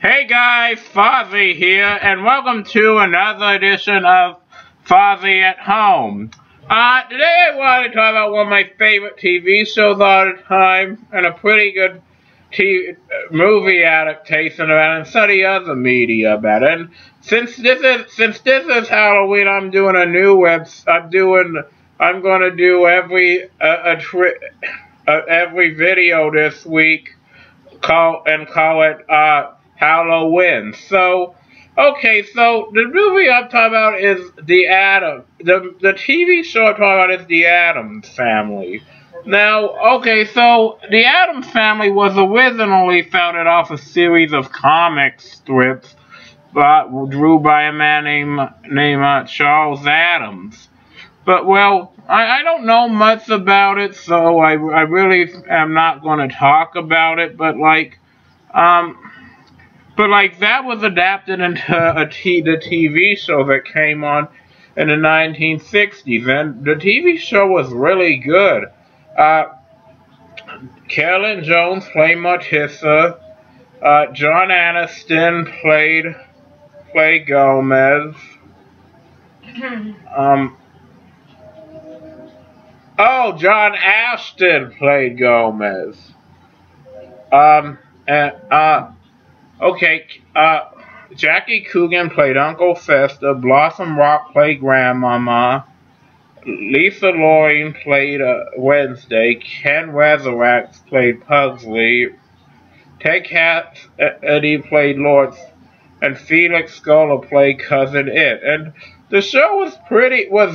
Hey guys, Fozzie here, and welcome to another edition of Fozzie at Home. Today I want to talk about one of my favorite TV shows all the time, and a pretty good movie adaptation about it, and some of the other media about it. And since this is Halloween, I'm doing a new I'm going to do every video this week, call it Hallowinz. So, okay, so the movie I'm talking about is the TV show I'm talking about is the Addams Family. Now, okay, so the Addams Family was originally founded off a series of comic strips drew by a man named Charles Addams. But, well, I don't know much about it, so I really am not going to talk about it, but that was adapted into the TV show that came on in the 1960s, and the TV show was really good. Carolyn Jones played Morticia. John Aniston played Gomez. John Ashton played Gomez. Jackie Coogan played Uncle Fester. Blossom Rock played Grandmama. Lisa Loring played Wednesday. Ken Resurrex played Pugsley. Ted Cassidy played Lord, and Felix Scholar played Cousin It. And the show was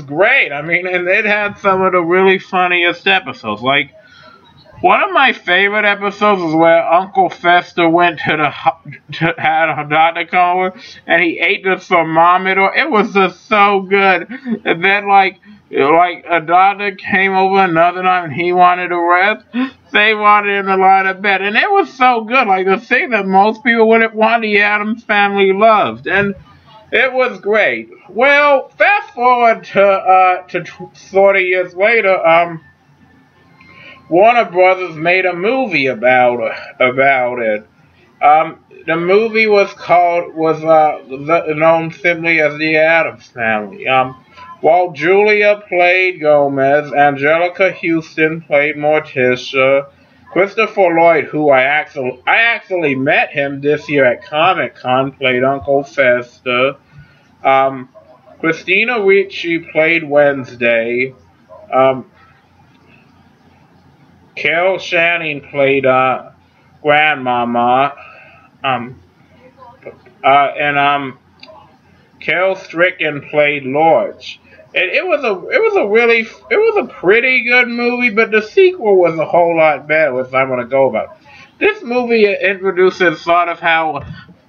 great. I mean, and it had some of the really funniest episodes. Like, one of my favorite episodes is where Uncle Fester went had a doctor come over, and he ate the thermometer. It was just so good. And then, like a doctor came over another night and he wanted to rest. They wanted him to lie to bed, and it was so good. Like the thing that most people wouldn't want, the Addams Family loved, and it was great. Well, fast forward to 40 years later, Warner Brothers made a movie about it. The movie was known simply as The Addams Family. While Julia played Gomez, Angelica Houston played Morticia, Christopher Lloyd, who I actually met him this year at Comic-Con, played Uncle Fester. Christina Ricci played Wednesday. Carol Channing played Grandmama, and Carol Stricken played Lorch. And it was a pretty good movie, but the sequel was a whole lot better, which I'm going to go about. This movie introduces sort of how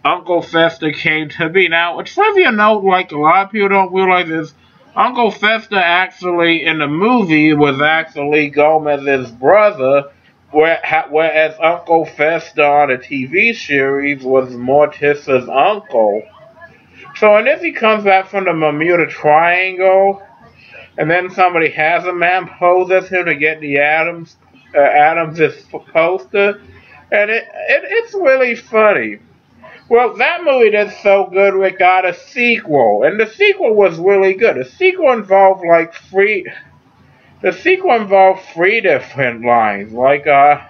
Uncle Fester came to be. Now, a trivia note, like a lot of people don't realize, is Uncle Fester actually, in the movie, was actually Gomez's brother, whereas Uncle Fester on the TV series was Morticia's uncle. So in this, he comes back from the Bermuda Triangle, and then somebody has a man pose as him to get the Addams' poster, and it's really funny. Well, that movie did so good we got a sequel, and the sequel was really good. The sequel involved three different lines. Like the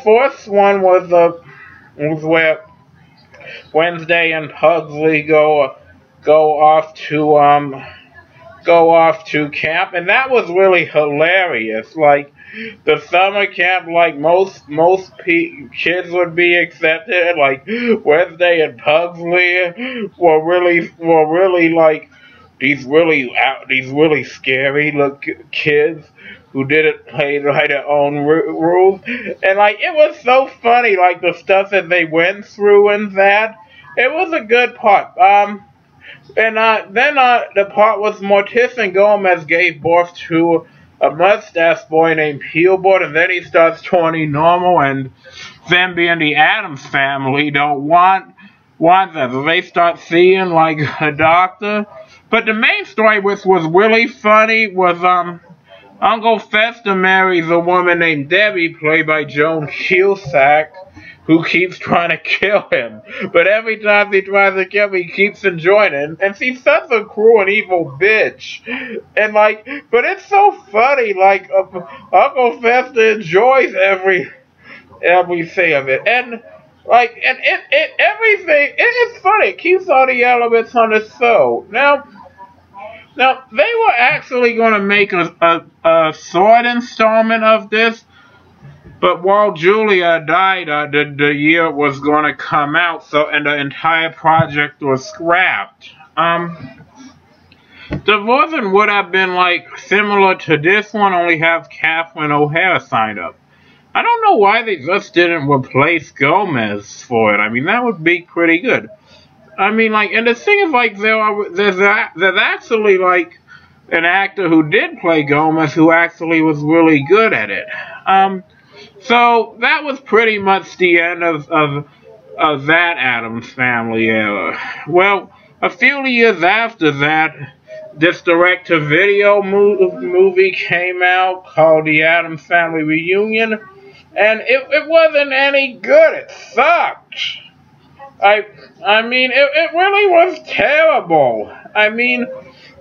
first one was where Wednesday and Pugsley go off to camp, and that was really hilarious. Like, the summer camp, like most kids would be accepted, like Wednesday and Pugsley were really like these really scary kids who didn't play by their own rules. And like, it was so funny, like the stuff that they went through and that. It was a good part. And then the part was Mortis and Gomez gave birth to a mustache boy named Peelboard, and then he starts turning normal, and them being the Addams family don't want that. So they start seeing like a doctor. But the main story, which was really funny, was Uncle Fester marries a woman named Debbie, played by Joan Cusack, who keeps trying to kill him. But every time he tries to kill him, he keeps enjoying it. And she's such a cruel and evil bitch. And like, but it's so funny, like, Uncle Fester enjoys every thing of it. And like, and everything, it's funny. It keeps all the elements on the show. Now, they were actually going to make a short installment of this, but while Julia died, the year it was going to come out, and the entire project was scrapped. The version would have been like similar to this one, only have Catherine O'Hara signed up. I don't know why they just didn't replace Gomez for it. I mean, that would be pretty good. I mean, like, and the thing is, like, there's actually, like, an actor who did play Gomez who actually was really good at it. So that was pretty much the end of that Addams Family era. Well, a few years after that, this direct-to-video movie came out called The Addams Family Reunion, and it wasn't any good. It sucked. I mean, it really was terrible. I mean,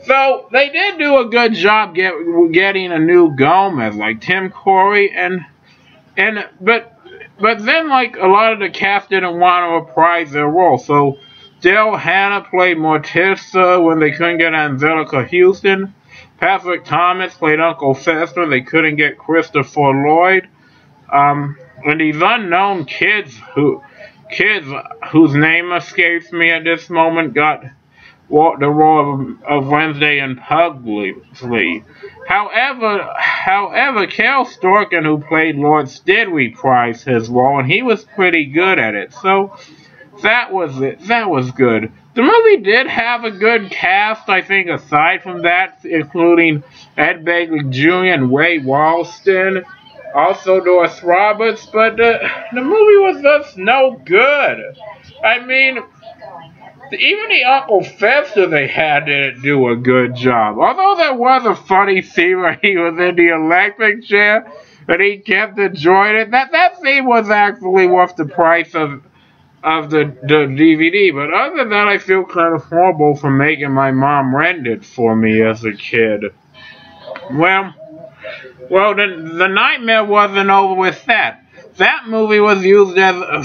so they did do a good job getting a new Gomez, like Tim Curry, but then, like, a lot of the cast didn't want to reprise their role. So Daryl Hannah played Morticia when they couldn't get Angelica Houston. Patrick Thomas played Uncle Fester. They couldn't get Christopher Lloyd. And these unknown kids whose name escapes me at this moment got the role of Wednesday and Pugsley. However, Cal Storkin, who played Lawrence, did reprise his role, and he was pretty good at it. So that was it. That was good. The movie did have a good cast, I think, aside from that, including Ed Begley Jr. and Ray Walston. Also Doris Roberts, but the movie was just no good. I mean, even the Uncle Fester they had didn't do a good job. Although there was a funny scene where he was in the electric chair and he kept enjoying it. That scene was actually worth the price of the DVD. But other than that, I feel kind of horrible for making my mom rent it for me as a kid. Well, the nightmare wasn't over with that. That movie was used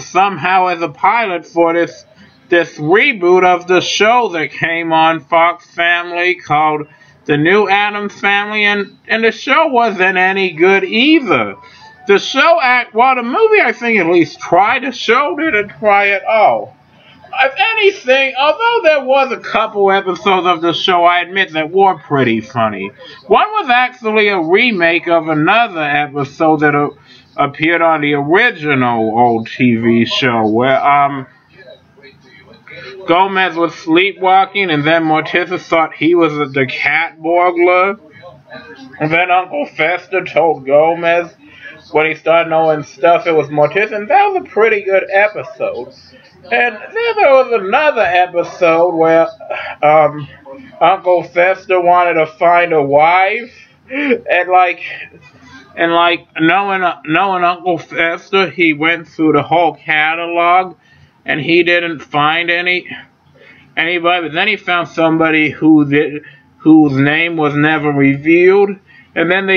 somehow as a pilot for this reboot of the show that came on Fox Family called The New Addams Family, and the show wasn't any good either. The movie, I think, at least tried. The show didn't try at all. If anything, although there was a couple episodes of the show, I admit, that were pretty funny. One was actually a remake of another episode that appeared on the original old TV show, where Gomez was sleepwalking, and then Morticia thought he was the cat burglar. And then Uncle Fester told Gomez, when he started knowing stuff, it was Morticia, and that was a pretty good episode. And then there was another episode where Uncle Fester wanted to find a wife, and knowing Uncle Fester, he went through the whole catalog, and he didn't find anybody. But then he found somebody whose name was never revealed, and then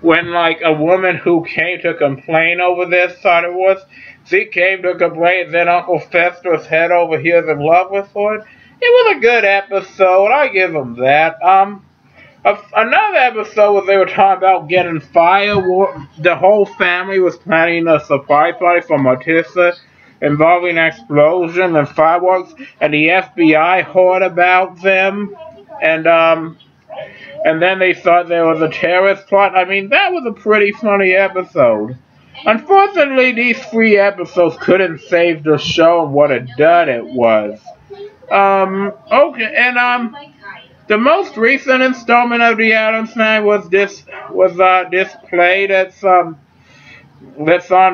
when like a woman who came to complain over this thought it was. She came to complain, and then Uncle Fester was head over heels in love with her. It was a good episode. I give him that. Another episode was they were talking about getting fireworks. The whole family was planning a surprise party for Morticia involving explosions and fireworks, and the FBI heard about them, and And then they thought there was a terrorist plot. I mean, that was a pretty funny episode. Unfortunately, these 3 episodes couldn't save the show and what a dud it was. Okay, and the most recent installment of the Addams Family was this play that's on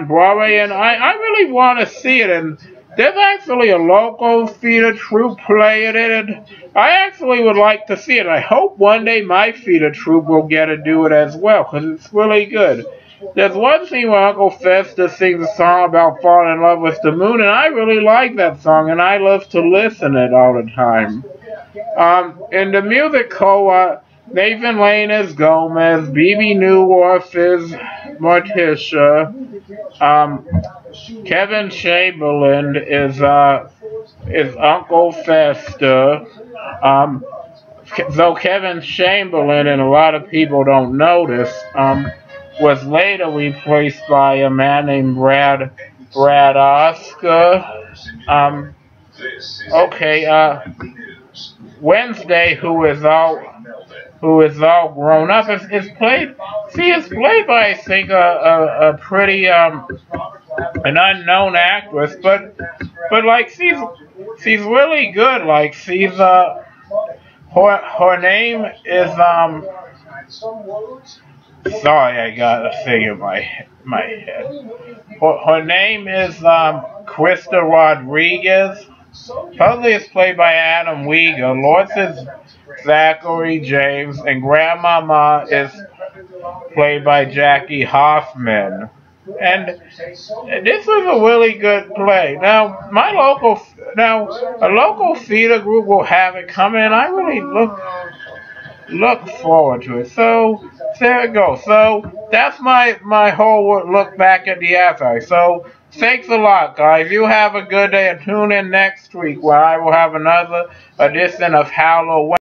Broadway, and I really want to see it. And there's actually a local theater troupe playing it, and I actually would like to see it. I hope one day my theater troupe will get to do it as well, because it's really good. There's one scene where Uncle Fester sings a song about falling in love with the moon, and I really like that song, and I love to listen to it all the time. In the musical, Nathan Lane is Gomez, BB Newworth is Morticia, Kevin Chamberlain is Uncle Fester. Though Kevin Chamberlain, and a lot of people don't know this, was later replaced by a man named Brad Oscar. Wednesday, who is all grown up, is played. She is played by, I think, a pretty an unknown actress, but like she's really good. Like she's her name is Sorry, I got a thing in my head. Her name is Krista Rodriguez. Supposedly it's played by Adam Wieger. Lawrence is Zachary James, and Grandmama is played by Jackie Hoffman. And this was a really good play. Now, a local theater group will have it coming, and I really look forward to it. So there it goes. So that's my whole look back at the after. So thanks a lot, guys. You have a good day, and tune in next week where I will have another edition of Hallowinz.